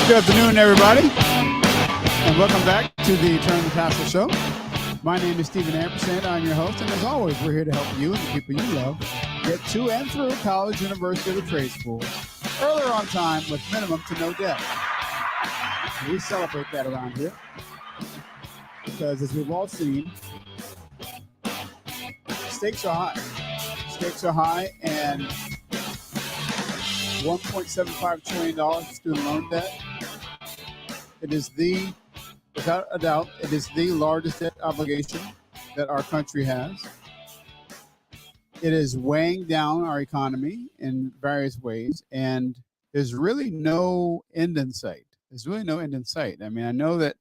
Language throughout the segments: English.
Good afternoon, everybody, and welcome back to the Turn the Tassel Show. My name is Stephen Ampersand. I'm your host, and as always, we're here to help you and the people you love get to and through college, university, or trade school earlier on time with minimum to no debt. We celebrate that around here because, as we've all seen, stakes are high. Stakes are high, and $1.75 trillion in student loan debt. It is without a doubt, it is the largest debt obligation that our country has. It is weighing down our economy in various ways, and there's really no end in sight. There's really no end in sight. I mean, I know that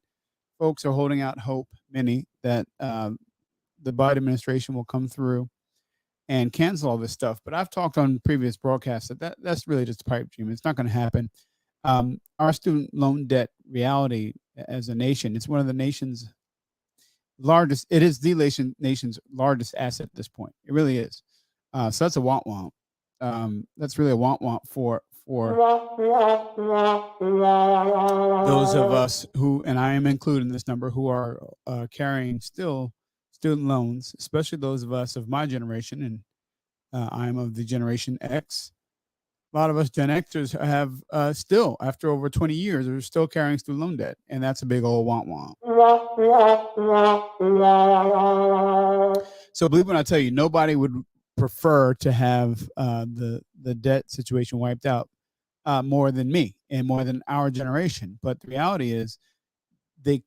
folks are holding out hope, many, that the Biden administration will come through and cancel all this stuff. But I've talked on previous broadcasts that's really just a pipe dream. It's not going to happen. Our student loan debt reality as a nation, it's one of the nation's largest. It is the nation's largest asset at this point. It really is. So that's a want. That's really a want for those of us who, and I am included in this number, who are carrying still student loans, especially those of us of my generation, and I'm of the Generation X. A lot of us Gen Xers have still, after over 20 years, are still carrying student loan debt, and that's a big old want. So believe it when I tell you, nobody would prefer to have the debt situation wiped out more than me and more than our generation. But the reality is, they're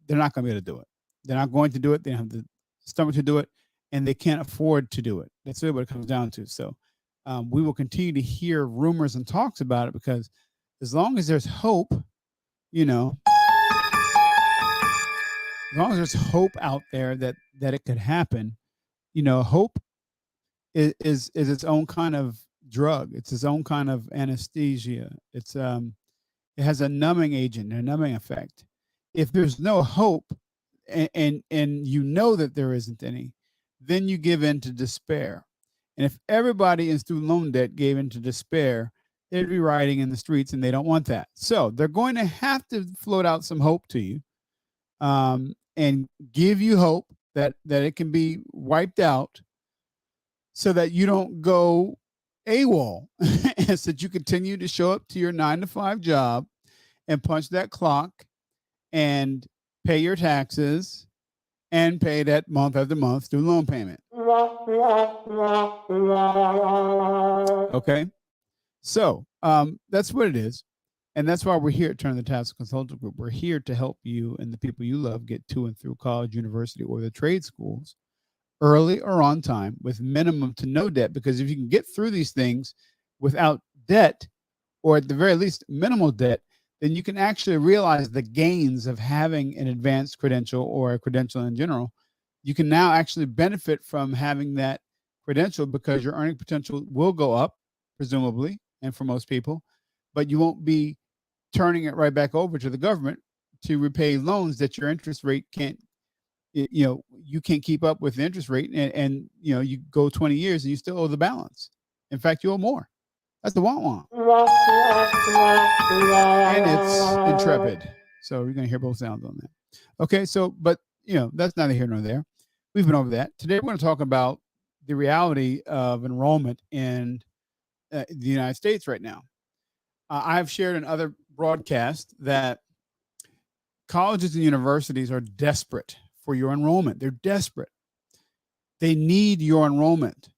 not going to be able to do it. They're not going to do it. They don't have the stomach to do it, and they can't afford to do it. That's really what it comes down to. So we will continue to hear rumors and talks about it, because as long as there's hope, as long as there's hope out there that it could happen, hope is its own kind of drug. It's its own kind of anesthesia. It has a numbing agent, a numbing effect. If there's no hope, and that there isn't any, then you give in to despair. And if everybody in student loan debt gave into despair, they'd be rioting in the streets, and they don't want that. So they're going to have to float out some hope to you, and give you hope that it can be wiped out, so that you don't go AWOL, and so that you continue to show up to your 9-to-5 job and punch that clock and pay your taxes and pay that month after month student loan payment. Okay, so that's what it is, and that's why we're here at Turn the Tassel Consulting Group. We're here to help you and the people you love get to and through college, university, or the trade schools early or on time with minimum to no debt. Because if you can get through these things without debt, or at the very least minimal debt, then you can actually realize the gains of having an advanced credential or a credential in general. You can now actually benefit from having that credential, because your earning potential will go up, presumably, and for most people, but you won't be turning it right back over to the government to repay loans that your interest rate can't, you can't keep up with the interest rate, and you go 20 years and you still owe the balance. In fact, you owe more. That's the want. And it's intrepid. So we're going to hear both sounds on that. Okay, so, but, that's neither here nor there. We've been over that. Today, we're going to talk about the reality of enrollment in the United States right now. I've shared in other broadcasts that colleges and universities are desperate for your enrollment. They're desperate. They need your enrollment.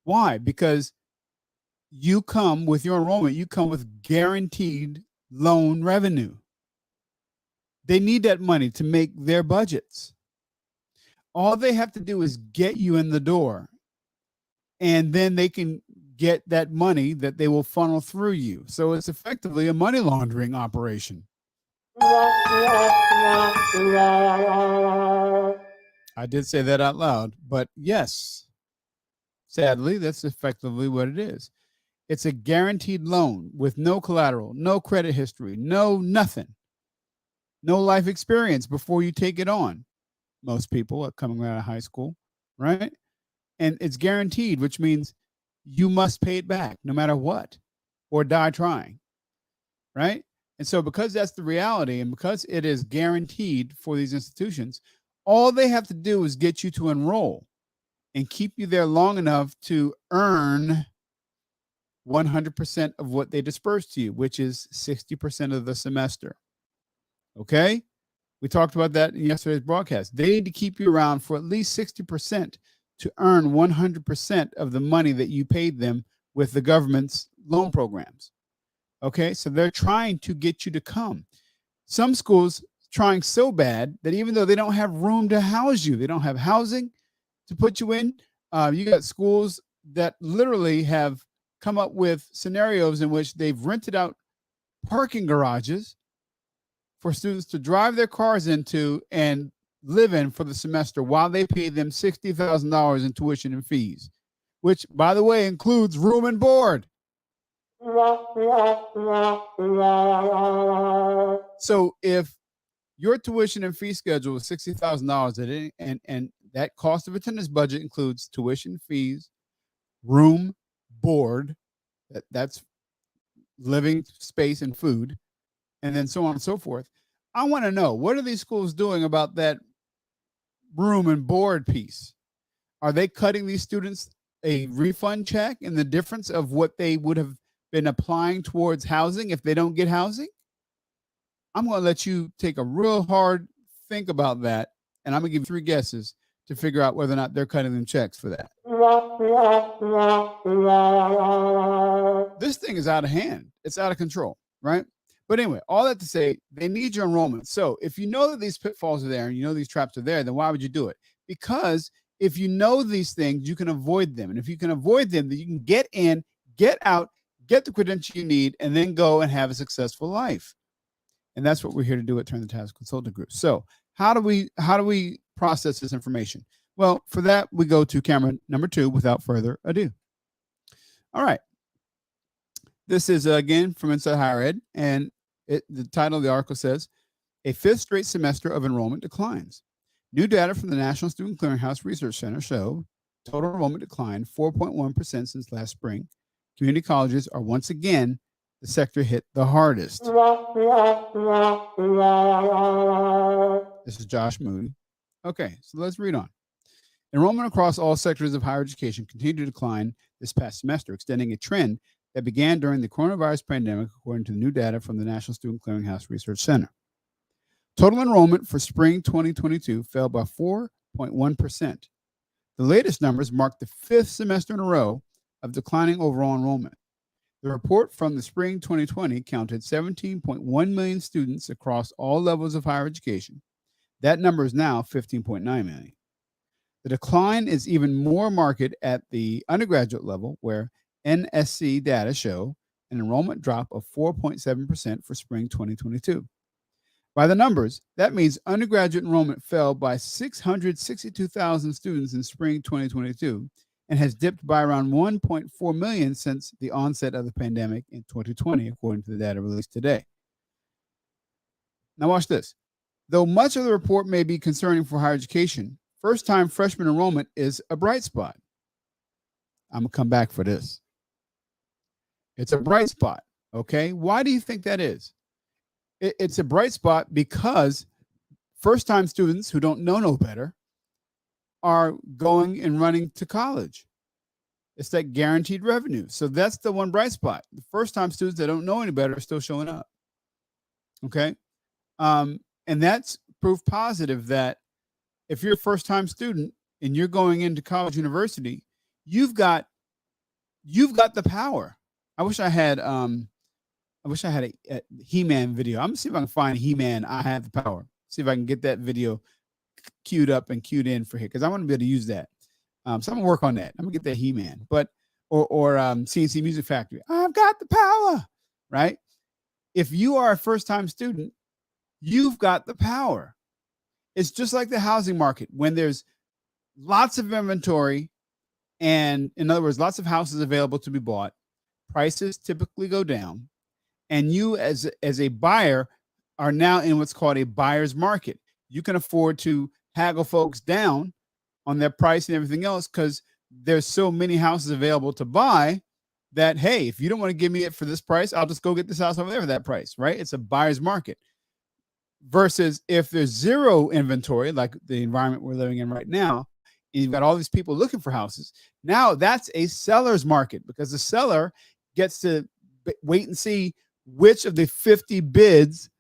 Why? Because you come with your enrollment, you come with guaranteed loan revenue. They need that money to make their budgets. All they have to do is get you in the door, and then they can get that money that they will funnel through you. So it's effectively a money laundering operation. I did say that out loud, but yes, sadly, that's effectively what it is. It's a guaranteed loan with no collateral, no credit history, no nothing, no life experience before you take it on. Most people are coming out of high school, right? And it's guaranteed, which means you must pay it back no matter what, or die trying, right? And so because that's the reality, and because it is guaranteed for these institutions, all they have to do is get you to enroll and keep you there long enough to earn 100% of what they disperse to you, which is 60% of the semester. Okay? We talked about that in yesterday's broadcast. They need to keep you around for at least 60% to earn 100% of the money that you paid them with the government's loan programs. Okay? So they're trying to get you to come. Some schools trying so bad that even though they don't have room to house you, they don't have housing to put you in. You got schools that literally have come up with scenarios in which they've rented out parking garages for students to drive their cars into and live in for the semester while they pay them $60,000 in tuition and fees, which, by the way, includes room and board. So if your tuition and fee schedule is $60,000 and that cost of attendance budget includes tuition, fees, room, board, that's living space and food, and then so on and so forth. I want to know, what are these schools doing about that room and board piece? Are they cutting these students a refund check in the difference of what they would have been applying towards housing if they don't get housing? I'm going to let you take a real hard think about that, and I'm going to give you 3 guesses to figure out whether or not they're cutting them checks for that. This thing is out of hand. It's out of control, right? But anyway, all that to say, they need your enrollment. So if you know that these pitfalls are there and you know these traps are there, then why would you do it? Because if you know these things, you can avoid them. And if you can avoid them, then you can get in, get out, get the credential you need, and then go and have a successful life. And that's what we're here to do at Turn the Task Consulting Group. So how do we process this information? Well, for that, we go to camera number 2 without further ado. All right. This is, again, from Inside Higher Ed, and the title of the article says, "A 5th straight semester of enrollment declines. New data from the National Student Clearinghouse Research Center show total enrollment declined 4.1% since last spring. Community colleges are once again the sector hit the hardest." This is Josh Moody. Okay, so let's read on. Enrollment across all sectors of higher education continued to decline this past semester, extending a trend that began during the coronavirus pandemic, according to the new data from the National Student Clearinghouse Research Center. Total enrollment for spring 2022 fell by 4.1%. The latest numbers mark the 5th semester in a row of declining overall enrollment. The report from the spring 2020 counted 17.1 million students across all levels of higher education. That number is now 15.9 million. The decline is even more marked at the undergraduate level, where NSC data show an enrollment drop of 4.7% for spring 2022. By the numbers, that means undergraduate enrollment fell by 662,000 students in spring 2022 and has dipped by around 1.4 million since the onset of the pandemic in 2020, according to the data released today. Now watch this. Though much of the report may be concerning for higher education, first-time freshman enrollment is a bright spot. I'm going to come back for this. It's a bright spot, okay? Why do you think that is? It's a bright spot because first-time students who don't know no better are going and running to college. It's that guaranteed revenue. So that's the one bright spot. The first-time students that don't know any better are still showing up. Okay? And that's proof positive that if you're a first time student and you're going into college university, you've got the power. I wish I had a He-Man video. I'm gonna see if I can find He-Man. I have the power. See if I can get that video queued up and queued in for here because I want to be able to use that. So I'm gonna work on that. I'm gonna get that He-Man, but or CNC Music Factory. I've got the power, right? If you are a first-time student, you've got the power. It's just like the housing market when there's lots of inventory, and in other words, lots of houses available to be bought. Prices typically go down, and you as a buyer are now in what's called a buyer's market. You can afford to haggle folks down on their price and everything else because there's so many houses available to buy that, hey, if you don't want to give me it for this price, I'll just go get this house over there for that price, right? It's a buyer's market. Versus if there's zero inventory, like the environment we're living in right now, and you've got all these people looking for houses. Now that's a seller's market because the seller gets to wait and see which of the 50 bids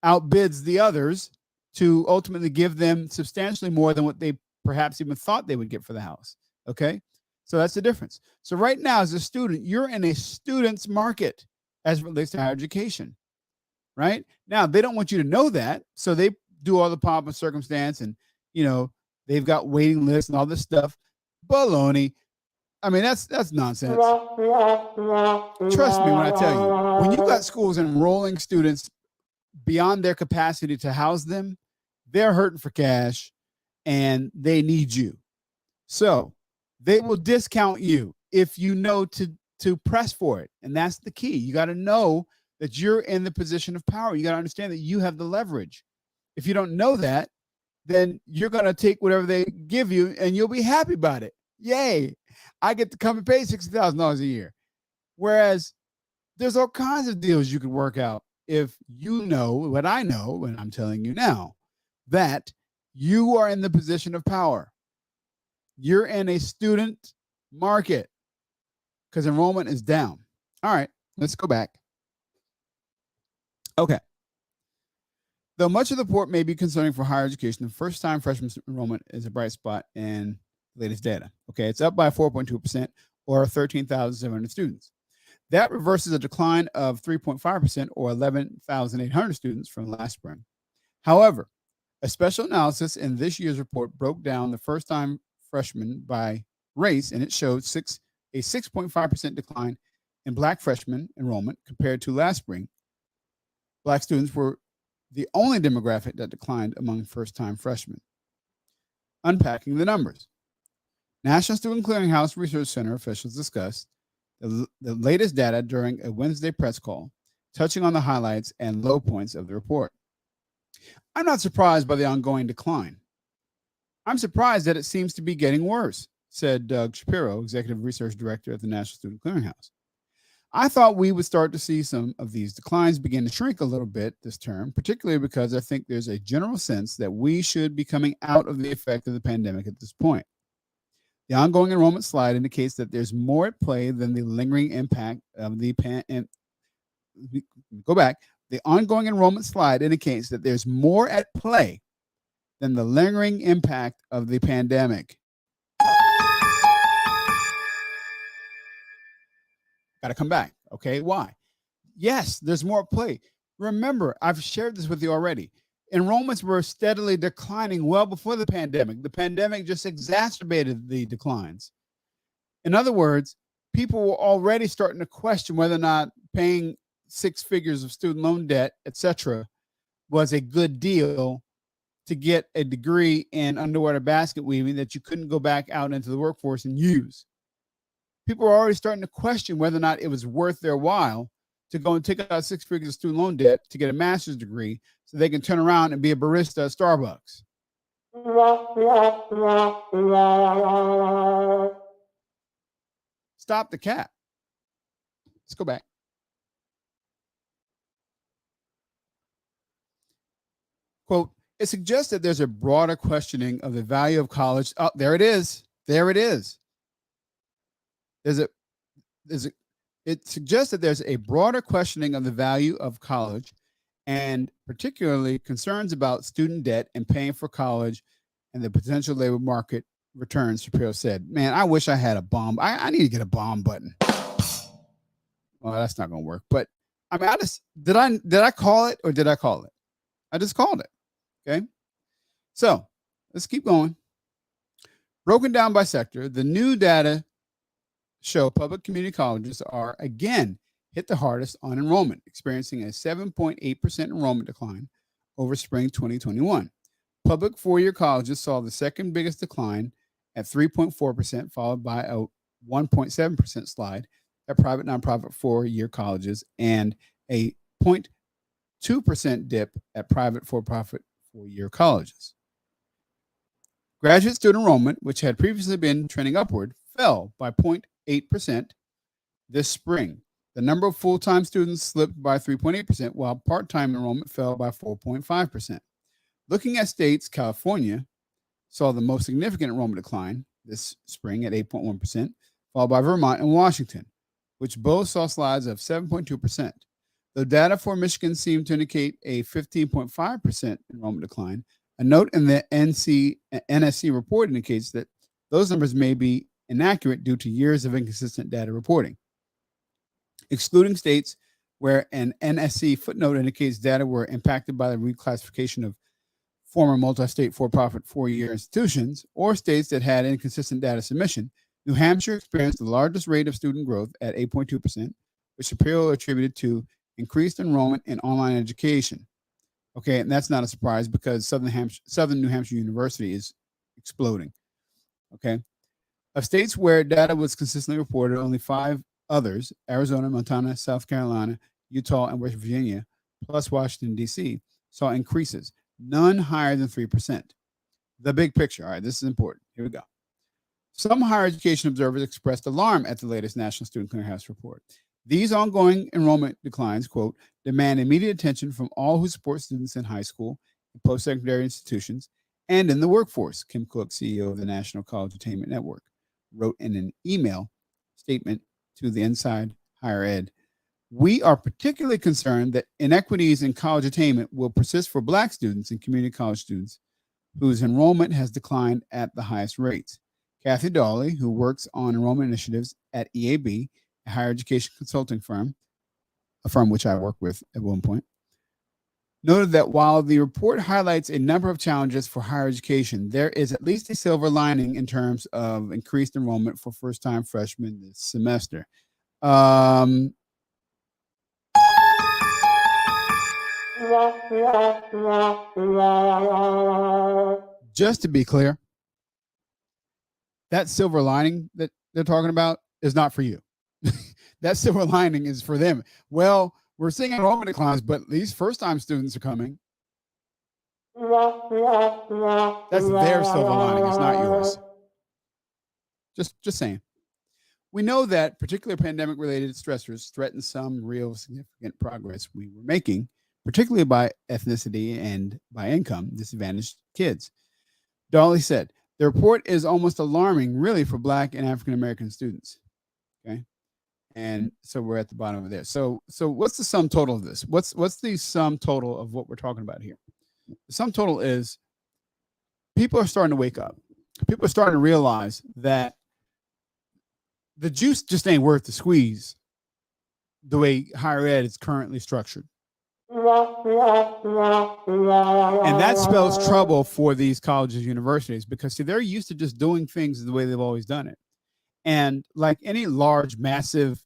outbids the others to ultimately give them substantially more than what they perhaps even thought they would get for the house. Okay. So that's the difference. So right now, as a student, you're in a student's market as it relates to higher education. Right now, they don't want you to know that. So they do all the pomp and circumstance and, they've got waiting lists and all this stuff. Baloney. I mean, that's nonsense. Trust me when I tell you, when you got schools enrolling students beyond their capacity to house them, they're hurting for cash and they need you. So they will discount you if you know to press for it. And that's the key. You got to know that you're in the position of power. You got to understand that you have the leverage. If you don't know that, then you're going to take whatever they give you and you'll be happy about it. Yay. I get to come and pay $60,000 a year. Whereas there's all kinds of deals you can work out if you know what I know, and I'm telling you now, that you are in the position of power. You're in a student market because enrollment is down. All right, let's go back. Okay. Though much of the report may be concerning for higher education, the first-time freshman enrollment is a bright spot in the latest data. Okay, it's up by 4.2% or 13,700 students. That reverses a decline of 3.5% or 11,800 students from last spring. However, a special analysis in this year's report broke down the first-time freshmen by race, and it showed a 6.5% decline in Black freshman enrollment compared to last spring. Black students were the only demographic that declined among first-time freshmen. Unpacking the numbers. National Student Clearinghouse Research Center officials discussed the latest data during a Wednesday press call, touching on the highlights and low points of the report. I'm not surprised by the ongoing decline. I'm surprised that it seems to be getting worse, said Doug Shapiro, Executive Research Director at the National Student Clearinghouse. I thought we would start to see some of these declines begin to shrink a little bit this term, particularly because I think there's a general sense that we should be coming out of the effect of the pandemic at this point. The ongoing enrollment slide indicates that there's more at play than the lingering impact of the pandemic. Go back. The ongoing enrollment slide indicates that there's more at play than the lingering impact of the pandemic. Got to come back. Okay. Why? Yes, there's more at play. Remember, I've shared this with you already. Enrollments were steadily declining well before the pandemic. The pandemic just exacerbated the declines. In other words, people were already starting to question whether or not paying 6 figures of student loan debt, etc., was a good deal to get a degree in underwater basket weaving that you couldn't go back out into the workforce and use. People were already starting to question whether or not it was worth their while to go and take out 6 figures of student loan debt to get a master's degree so they can turn around and be a barista at Starbucks. Stop the cat. Let's go back. Quote, it suggests that there's a broader questioning of the value of college. Oh, there it is. There it is. It suggests that there's a broader questioning of the value of college and particularly concerns about student debt and paying for college and the potential labor market returns, Shapiro said. Man, I wish I had a bomb. I need to get a bomb button. Well, that's not going to work. But I mean, did I call it or did I call it? I just called it. Okay. So let's keep going. Broken down by sector, the new data show public community colleges are again hit the hardest on enrollment, experiencing a 7.8% enrollment decline over spring 2021. Public four-year colleges saw the second biggest decline at 3.4%, followed by a 1.7% slide at private nonprofit four-year colleges and a 0.2% dip at private for-profit four-year colleges. Graduate student enrollment, which had previously been trending upward, fell by 0.8% this spring. The number of full-time students slipped by 3.8%, while part-time enrollment fell by 4.5%. Looking at states, California saw the most significant enrollment decline this spring at 8.1%, followed by Vermont and Washington, which both saw slides of 7.2%. The data for Michigan seemed to indicate a 15.5% enrollment decline. A note in the NSC report indicates that those numbers may be inaccurate due to years of inconsistent data reporting. Excluding states where an NSC footnote indicates data were impacted by the reclassification of former multi-state for-profit four-year institutions, or states that had inconsistent data submission, New Hampshire experienced the largest rate of student growth at 8.2%, which Shapiro attributed to increased enrollment in online education. Okay, and that's not a surprise because Southern New Hampshire University is exploding. Okay, of states where data was consistently reported, only 5 others, Arizona, Montana, South Carolina, Utah, and West Virginia, plus Washington, D.C., saw increases, none higher than 3%. The big picture. All right, this is important. Here we go. Some higher education observers expressed alarm at the latest National Student Clearinghouse report. These ongoing enrollment declines, quote, demand immediate attention from all who support students in high school and post-secondary institutions and in the workforce, Kim Cook, CEO of the National College Attainment Network, wrote in an email statement to the Inside Higher Ed. We are particularly concerned that inequities in college attainment will persist for Black students and community college students whose enrollment has declined at the highest rates. Kathy Dawley, who works on enrollment initiatives at EAB, a higher education consulting firm, a firm which I worked with at one point, noted that while the report highlights a number of challenges for higher education, there is at least a silver lining in terms of increased enrollment for first-time freshmen this semester. Just to be clear, that silver lining that they're talking about is not for you. That silver lining is for them. Well, we're seeing enrollment declines, but these first-time students are coming. That's their silver lining. It's not yours. Just saying. We know that particular pandemic-related stressors threaten some real significant progress we were making, particularly by ethnicity and by income disadvantaged kids. Dawley said, the report is almost alarming, really, for Black and African-American students. Okay. And so we're at the bottom of there. So what's the sum total of this? What's the sum total of what we're talking about here? The sum total is people are starting to wake up. People are starting to realize that the juice just ain't worth the squeeze the way higher ed is currently structured. And that spells trouble for these colleges, universities, because see, they're used to just doing things the way they've always done it. And like any large, massive,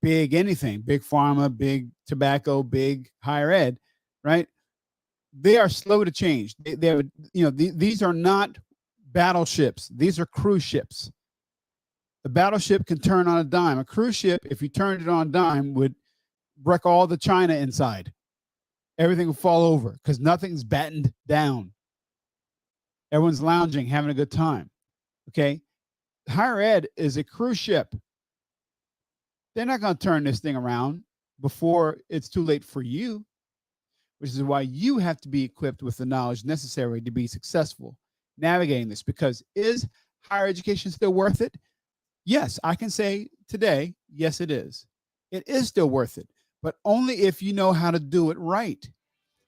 big anything, big pharma, big tobacco, big higher ed, right? They are slow to change. These are not battleships. These are cruise ships. The battleship can turn on a dime. A cruise ship, if you turned it on a dime, would wreck all the china inside. Everything will fall over because nothing's battened down. Everyone's lounging, having a good time. Okay? Higher ed is a cruise ship. They're not going to turn this thing around before it's too late for you, which is why you have to be equipped with the knowledge necessary to be successful navigating this. Because is higher education still worth it? Yes, I can say today, yes, it is. It is still worth it, but only if you know how to do it right.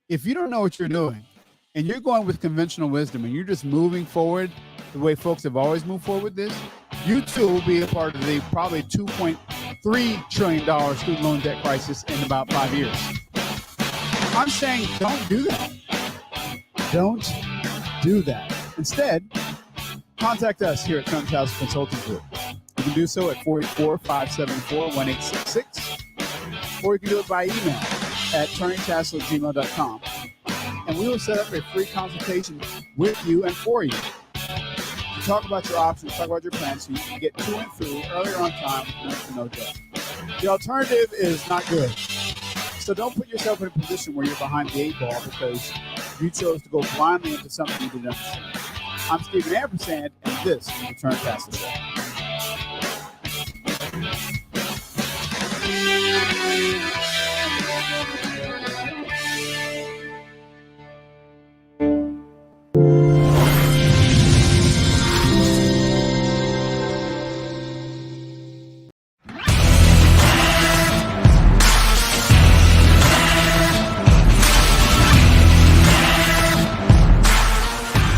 if you don't know what you're doing and you're going with conventional wisdom and you're just moving forward the way folks have always moved forward with this, you too will be a part of the probably $2.3 trillion student loan debt crisis in about 5 years. I'm saying don't do that. Don't do that. Instead, contact us here at Turner's House Consulting Group. You can do so at 484-574-1866, or you can do it by email at turningtassel@gmail.com. And we will set up a free consultation with you and for you to talk about your options, talk about your plans, so you can get to and through earlier on time with no debt. The alternative is not good. So don't put yourself in a position where you're behind the 8 ball because you chose to go blindly into something you didn't understand. I'm Stephen Ampersand, and this is the Turner Tassel Show.